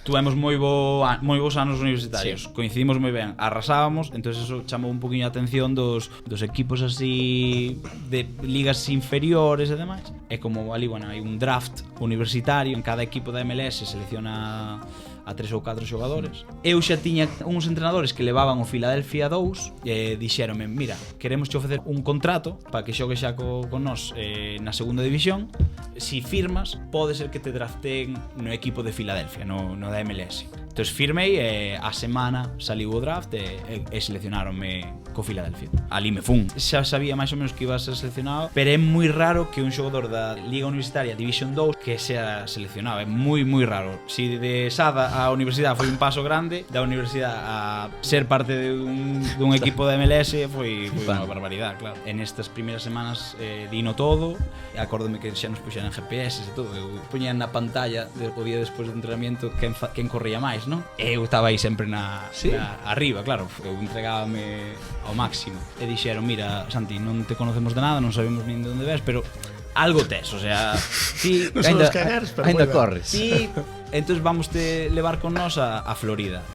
Tuvemos moi bons anos universitarios, coincidimos moi ben, arrasábamos, entonces eso chamou un poquinho a atención dos equipos así de ligas inferiores e demais. E como ali, bueno, hai un draft universitario, en cada equipo da MLS selecciona a 3 ou 4 xogadores. Eu xa tiña uns entrenadores que levaban o Philadelphia 2 e dixéronme, mira, queremos che ofrecer un contrato para que xogue xa con nós na segunda división. Si firmas, pode ser que te draften no equipo de Philadelphia, no da MLS. Entón firmei e a semana saliu o draft e seleccionaronme co Philadelphia. Ali me fun. Xa sabía máis ou menos que iba a ser seleccionado, pero é moi raro que un xogador da Liga Universitaria Division 2 que sea seleccionado, é moi raro. Si de Sada a universidade foi un paso grande, da universidade a ser parte dun equipo da MLS foi unha barbaridade, claro. En estas primeiras semanas dino todo, e acórdome que xa nos puxeran GPS e todo, eu poñían na pantalla o día despois do entrenamiento quen corría máis, non? E eu estaba aí sempre arriba, claro, eu entregábame ao máximo. E dixeron, mira, Santi, non te conocemos de nada, non sabemos nin de onde ves, pero algo tes, o sea, ti non son os cagueres, pero ainda corres. ti, entón vamos te levar con nós a Florida.